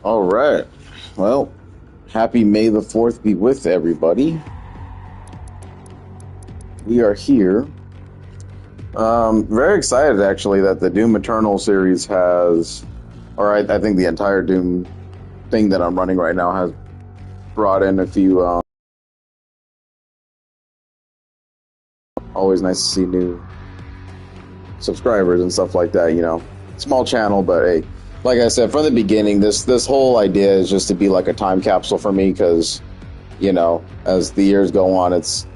All right. Well, happy May the 4th be with everybody. We are here. Very excited actually that the Doom Eternal series has, I think the entire Doom thing that I'm running right now has brought in a few. Always nice to see new subscribers and stuff like that. You know, small channel, but hey, like I said from the beginning, this whole idea is just to be like a time capsule for me because, you know, as the years go on, it's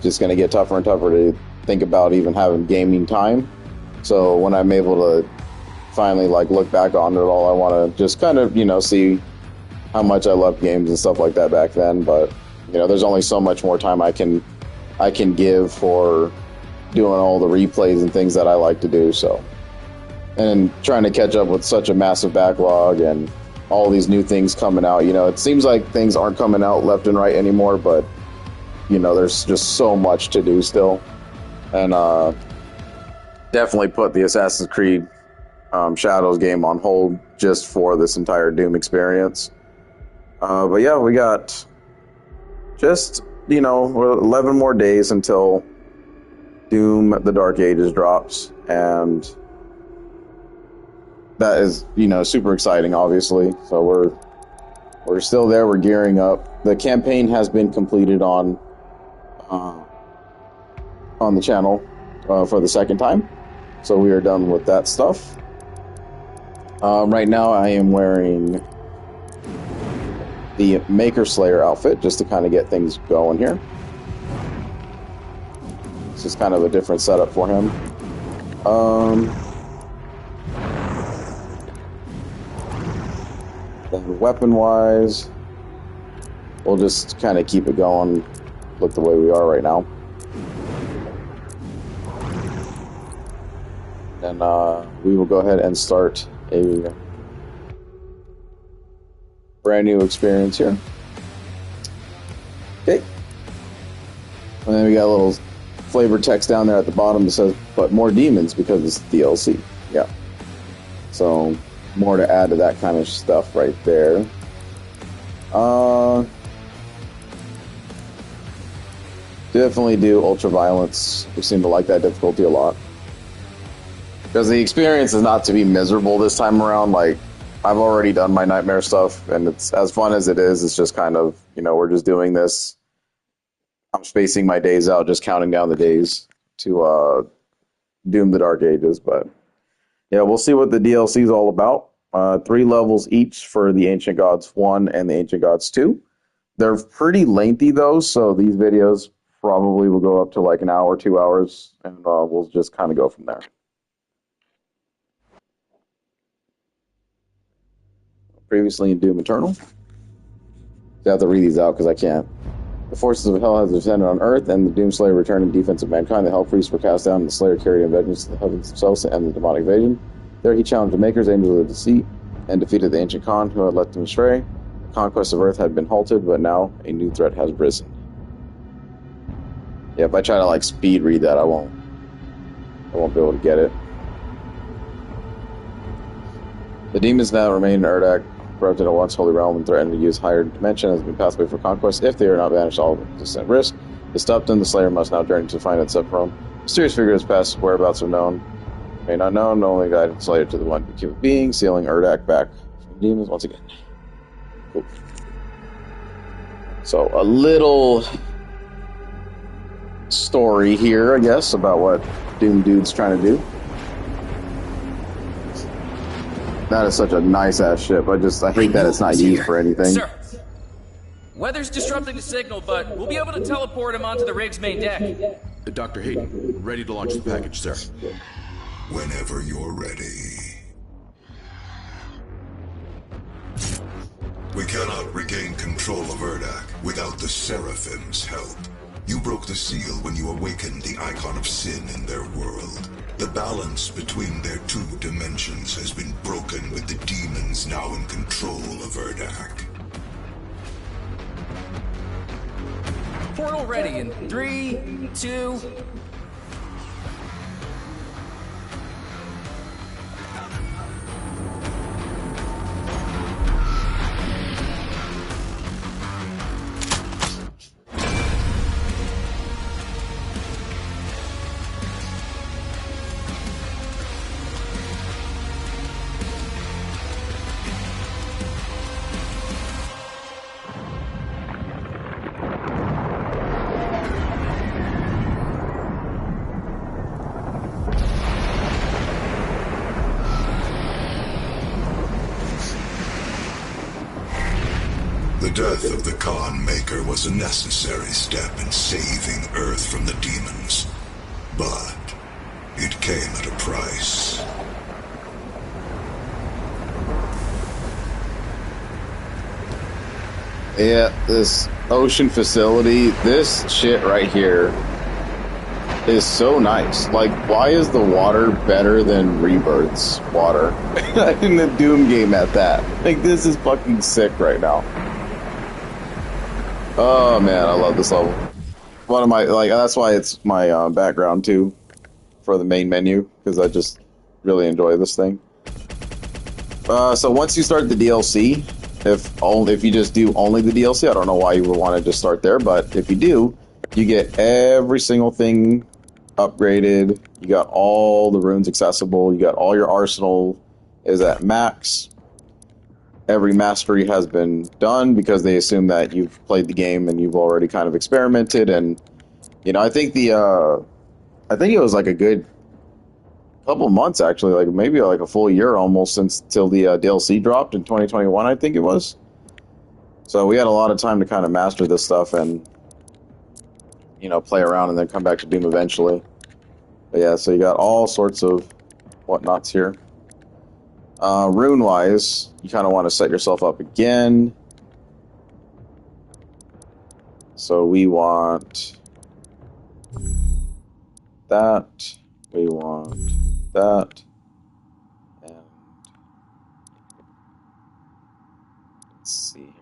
just going to get tougher and tougher to think about even having gaming time. So when I'm able to finally like look back on it all, I want to just kind of, you know, see how much I loved games and stuff like that back then. But, you know, there's only so much more time I can give for doing all the replays and things that I like to do. So, and trying to catch up with such a massive backlog and all these new things coming out, you know, it seems like things aren't coming out left and right anymore, but you know, there's just so much to do still. And definitely put the Assassin's Creed Shadows game on hold just for this entire Doom experience. But yeah, we got just, you know, 11 more days until Doom The Dark Ages drops, and that is, you know, super exciting, obviously. So we're still there, we're gearing up. The campaign has been completed on the channel for the second time, so we are done with that stuff. Right now I am wearing the Maker Slayer outfit just to kind of get things going here. This is kind of a different setup for him. Then weapon wise, we'll just kind of keep it going, look the way we are right now. And we will go ahead and start a brand new experience here. Okay. And then we got a little flavor text down there at the bottom that says, but more demons because it's DLC. Yeah. So, more to add to that kind of stuff right there. Definitely do Ultra Violence. We seem to like that difficulty a lot. Because the experience is not to be miserable this time around. Like, I've already done my nightmare stuff, and it's as fun as it is. It's just kind of, you know, we're just doing this. I'm spacing my days out, just counting down the days to Doom the Dark Ages. But yeah, we'll see what the DLC is all about. 3 levels each for the Ancient Gods 1 and the Ancient Gods 2. They're pretty lengthy, though, so these videos probably will go up to like an hour, 2 hours, and we'll just kind of go from there. Previously in Doom Eternal. I have to read these out because I can't. The forces of hell have descended on Earth, and the Doomslayer returned in defense of mankind. The Hell Priests were cast down, and the Slayer carried in vengeance to the heavens themselves to end the demonic invasion. There he challenged the Makers, Angels of Deceit, and defeated the Ancient Khan, who had led them astray. The conquest of Earth had been halted, but now a new threat has risen. Yeah, if I try to like speed read that, I won't be able to get it. The demons now remain in Urdak, corrupted a once holy realm and threatened to use higher dimension as been pathway for conquest. If they are not banished, all is at risk. To stop them, the Slayer must now journey to find its throne. Mysterious figures past whereabouts are known. May not known, only guided Slayer to the one who keep being, sealing Urdak back from demons once again. Cool. So a little story here, I guess, about what Doom Dude's trying to do. That is such a nice-ass ship. I hate that it's not used for anything. Sir, weather's disrupting the signal, but we'll be able to teleport him onto the rig's main deck. Dr. Hayden, ready to launch the package, sir. Whenever you're ready. We cannot regain control of Urdak without the Seraphim's help. You broke the seal when you awakened the icon of sin in their world. The balance between their 2 dimensions has been broken with the demons now in control of Urdak. Portal ready in 3, 2... death of the Khan Maker was a necessary step in saving Earth from the demons, but it came at a price. Yeah, this ocean facility, this shit right here is so nice. Like, why is the water better than Rebirth's water in the Doom game at that? Like, this is fucking sick right now. Oh man, I love this level. One of my, like, that's why it's my background too for the main menu, because I just really enjoy this thing. So once you start the DLC, if you just do only the DLC, I don't know why you would want to just start there, but if you do, you get every single thing upgraded. You got all the runes accessible. You got all your arsenal is at max. Every mastery has been done because they assume that you've played the game and you've already kind of experimented. And you know, I think it was like a good couple months actually, like maybe like a full year almost since till the DLC dropped in 2021, I think it was. So we had a lot of time to kind of master this stuff and, you know, play around and then come back to Doom eventually. But yeah, so you got all sorts of whatnots here. Rune wise, you kind of want to set yourself up again. So we want that. We want that. And let's see here.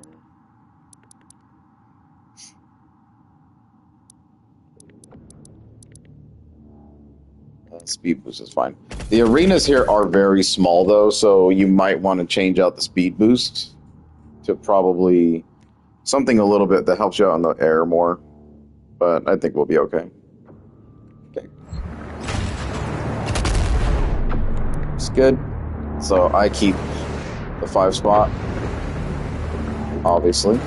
Speed boost is fine. The arenas here are very small though, so you might want to change out the speed boost to probably something a little bit that helps you out in the air more. But I think we'll be okay. Okay. It's good. So I keep the 5 spot. Obviously.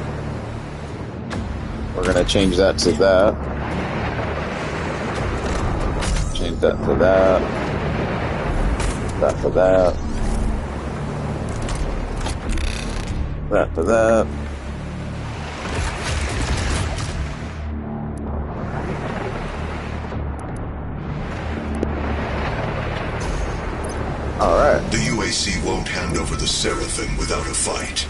We're gonna change that to that. Change that to that. That to that. That to that. Alright. The UAC won't hand over the Seraphim without a fight.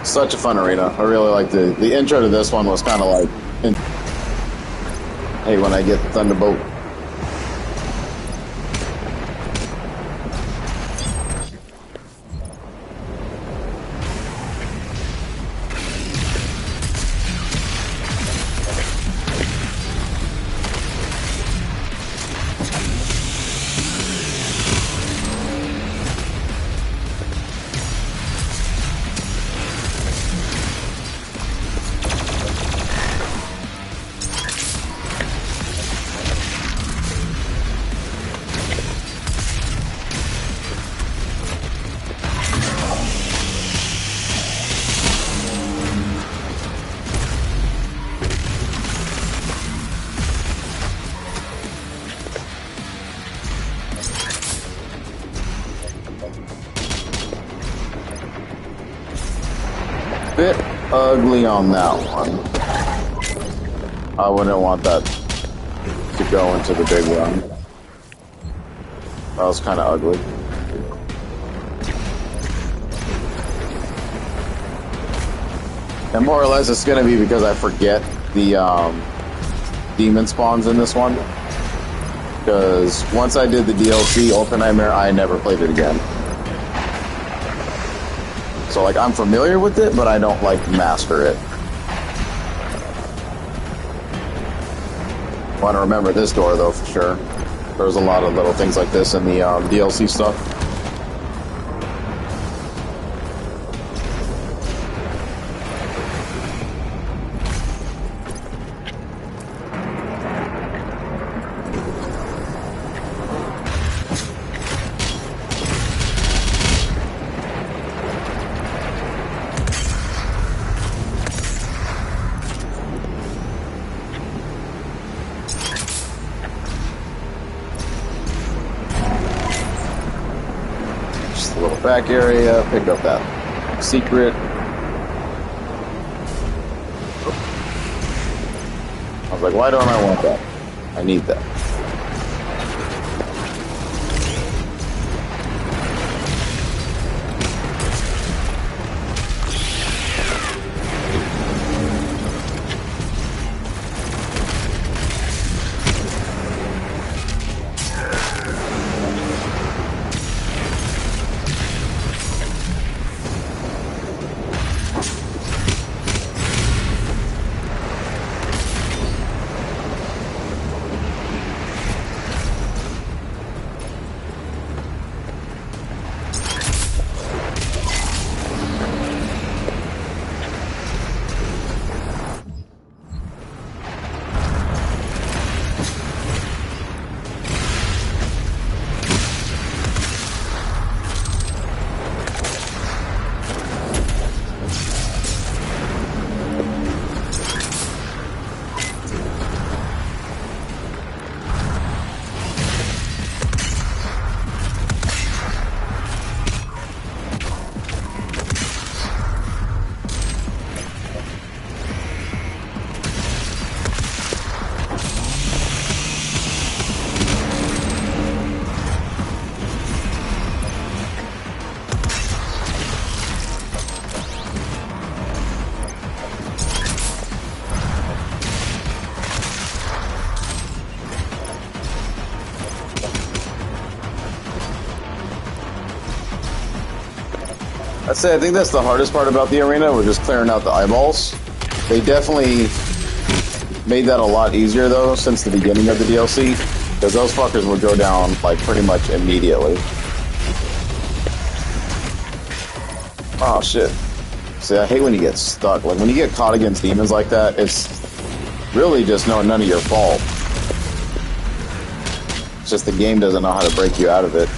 Such a fun arena. I really like the intro to this one was kind of like, hey, when I get the Thunderbolt. Bit ugly on that one. I wouldn't want that to go into the big run. That was kind of ugly. And more or less it's going to be because I forget the demon spawns in this one. Because once I did the DLC, Ultra Nightmare, I never played it again. So, like, I'm familiar with it, but I don't, like, master it. I want to remember this door, though, for sure. There's a lot of little things like this in the DLC stuff. Back area, pick up that secret. I was like, why don't I want that? I need that. I'd say I think that's the hardest part about the arena, was just clearing out the eyeballs. They definitely made that a lot easier, though, since the beginning of the DLC, because those fuckers would go down, like, pretty much immediately. Oh, shit. See, I hate when you get stuck. Like, when you get caught against demons like that, it's really just none of your fault. It's just the game doesn't know how to break you out of it.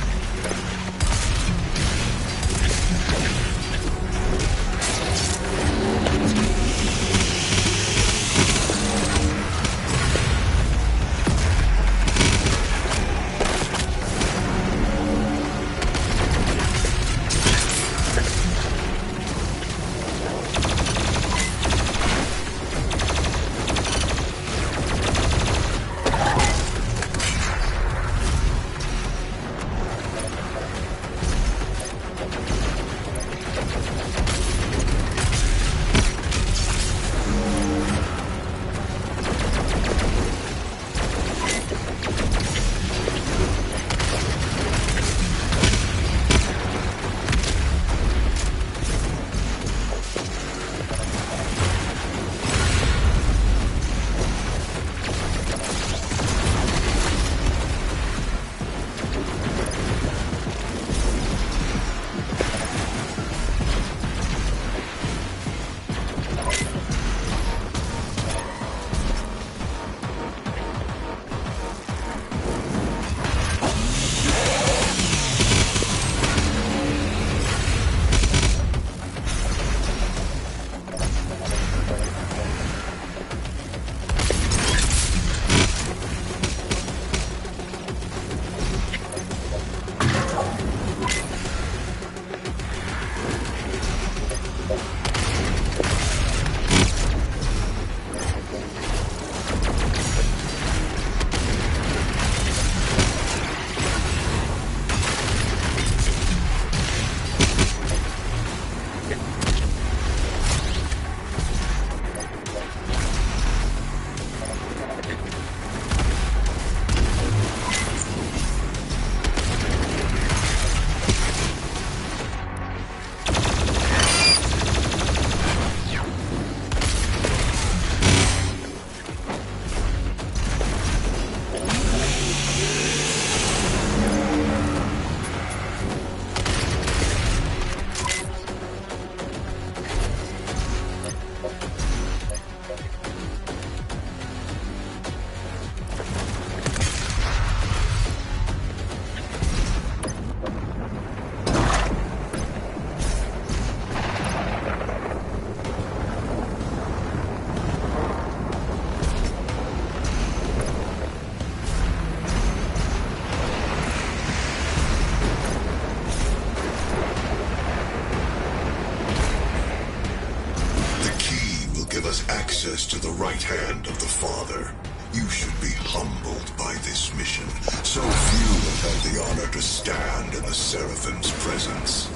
has access to the right hand of the Father. You should be humbled by this mission. So few have had the honor to stand in the Seraphim's presence.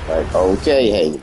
Like, okay, hey.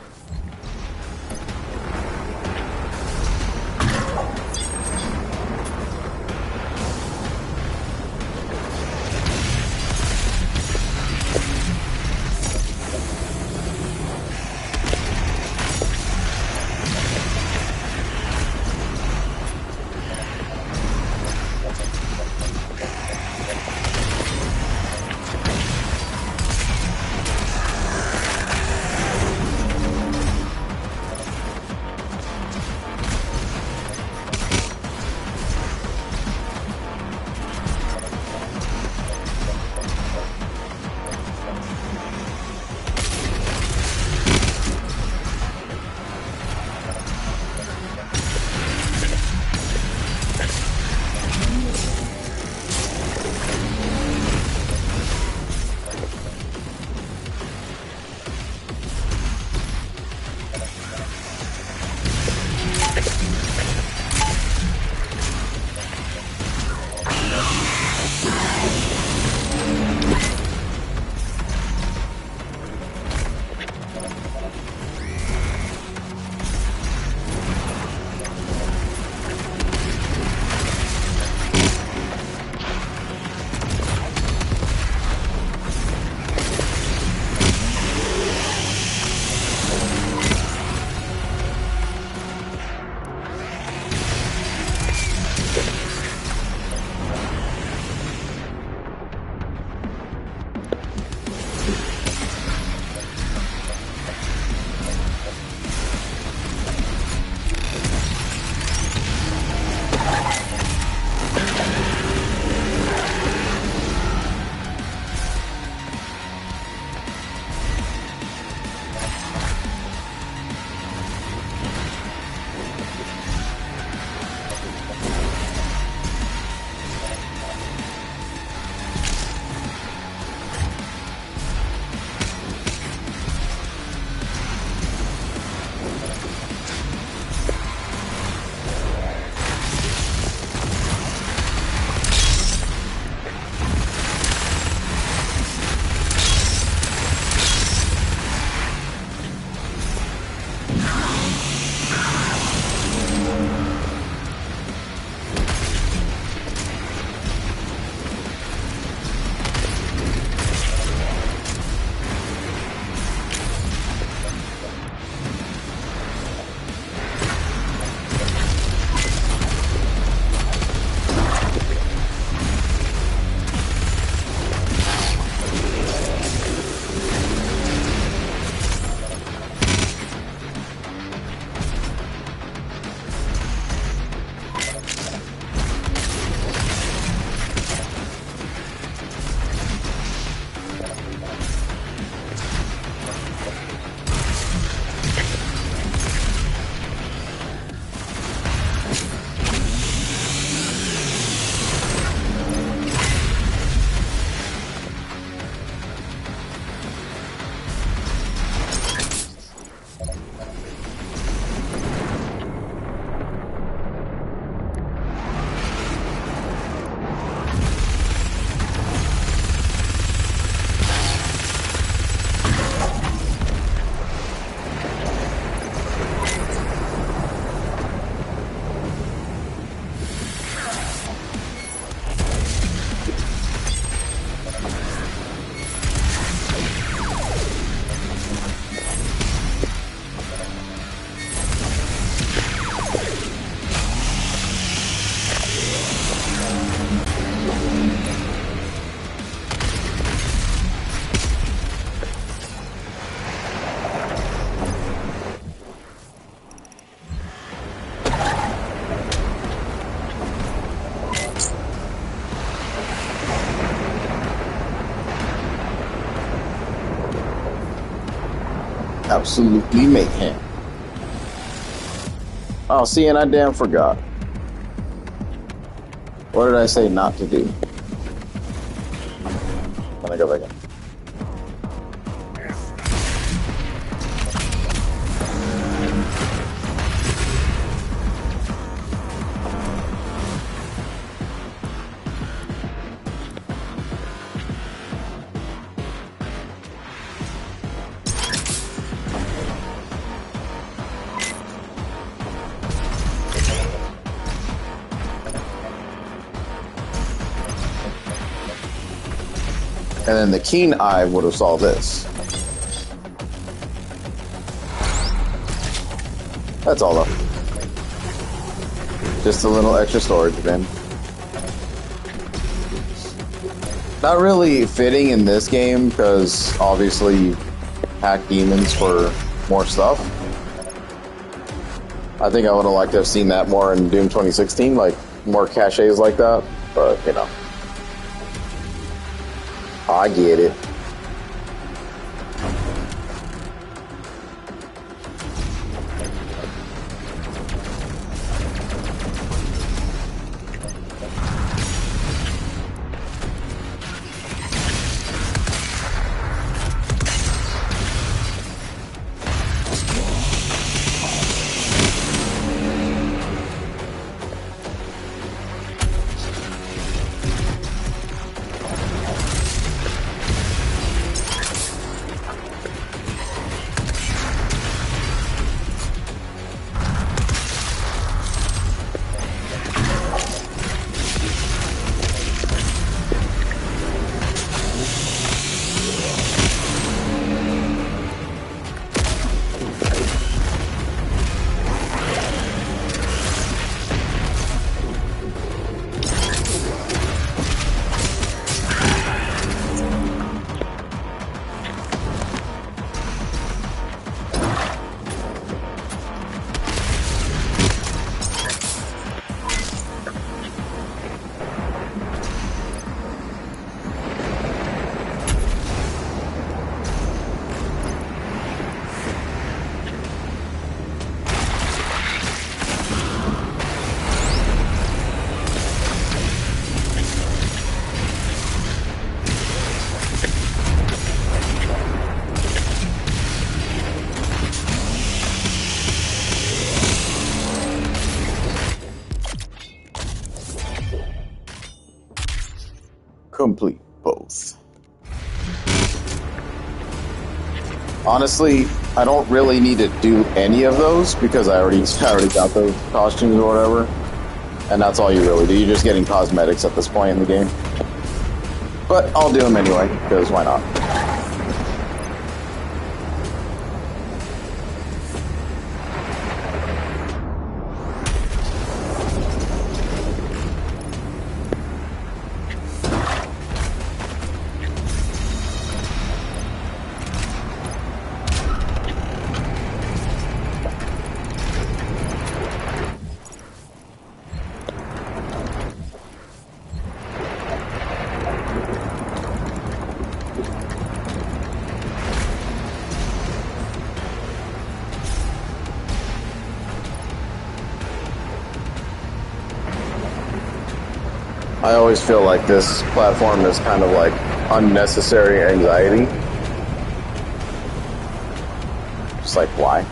Absolutely mayhem. Oh, see, and I damn forgot. What did I say not to do? Let me go back in. And then the keen eye would have solved this. That's all though. Just a little extra storage bin. Not really fitting in this game because obviously you hack demons for more stuff. I think I would have liked to have seen that more in Doom 2016, like more caches like that, but you know. I get it. Complete both. Honestly, I don't really need to do any of those because I already got those costumes or whatever. And that's all you really do. You're just getting cosmetics at this point in the game. But I'll do them anyway, because why not? I always feel like this platform is kind of like unnecessary anxiety. Just like, why?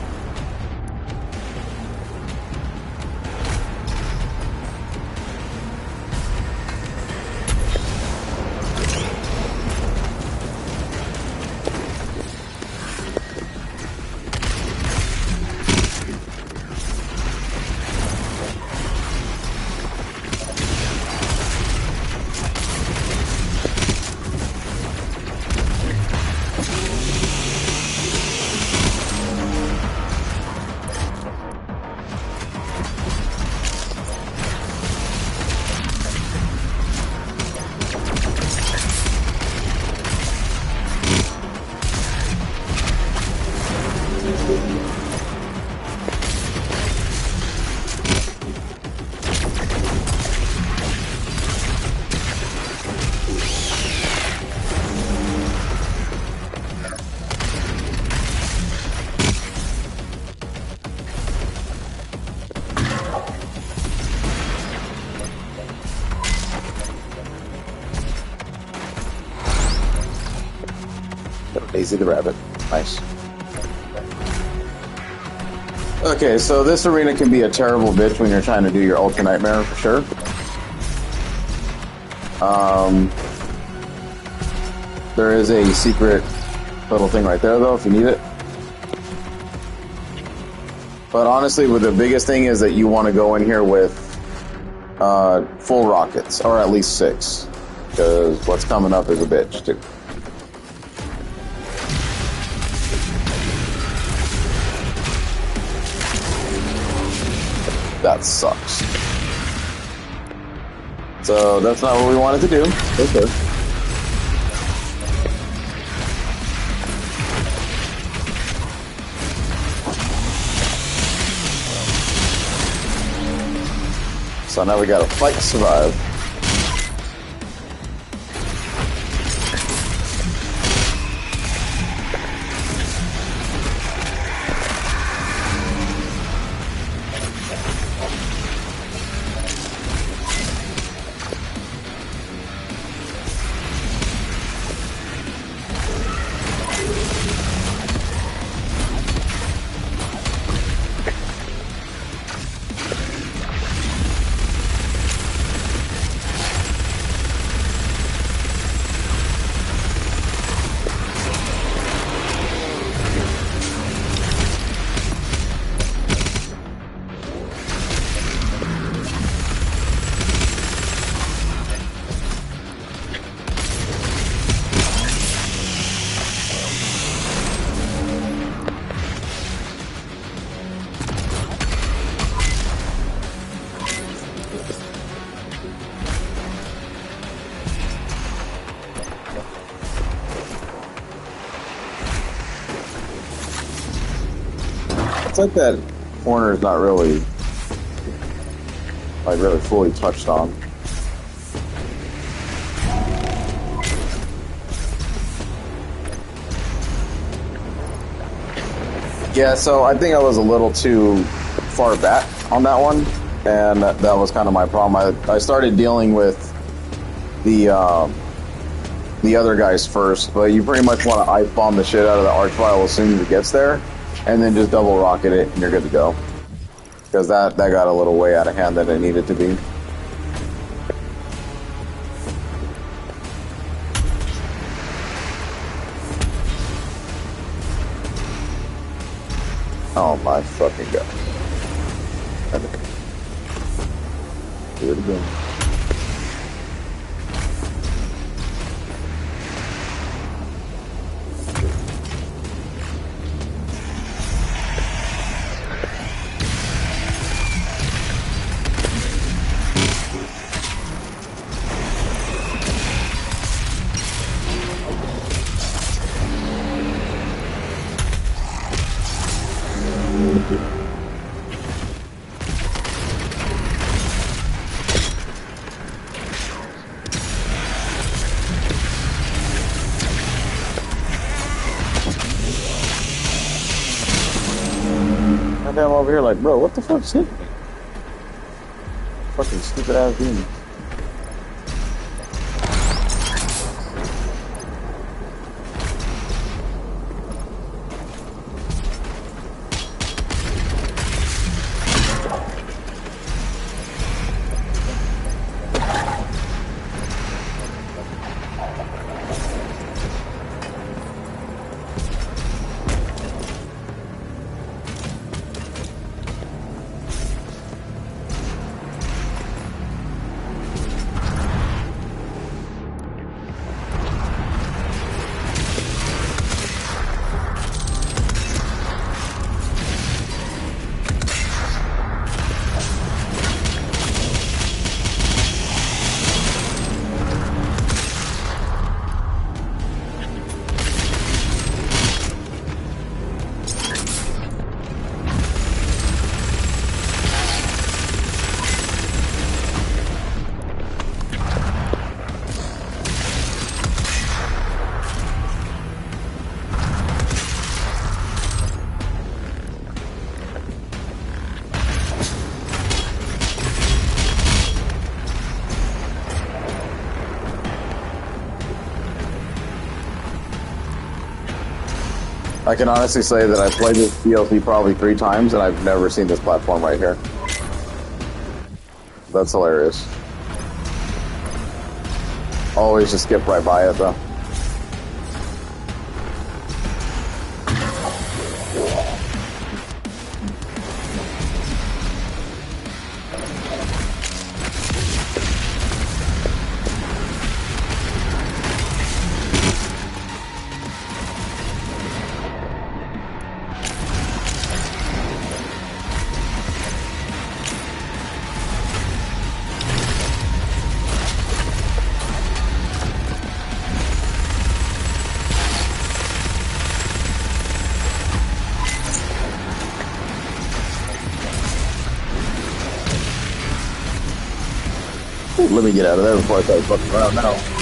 Daisy the rabbit. Nice. Okay, so this arena can be a terrible bitch when you're trying to do your Ultra Nightmare for sure. There is a secret little thing right there though if you need it. But honestly, the biggest thing is that you want to go in here with full rockets, or at least 6, because what's coming up is a bitch too. That sucks. So that's not what we wanted to do. Okay. So now we gotta fight to survive. It's like that corner is not really, like, really fully touched on. Yeah, so I think I was a little too far back on that one, and that was kind of my problem. I started dealing with the other guys first, but you pretty much want to ice bomb the shit out of the Archvile as soon as it gets there, and then just double rocket it, and you're good to go. Because that got a little way out of hand than it needed to be. Oh my fucking god. Do it again. I'm over here like, bro, what the fuck's hitting me? Fucking stupid ass demon. I can honestly say that I played this DLC probably 3 times and I've never seen this platform right here. That's hilarious. Always just skip right by it though. Let me get out of there before I start fucking around now.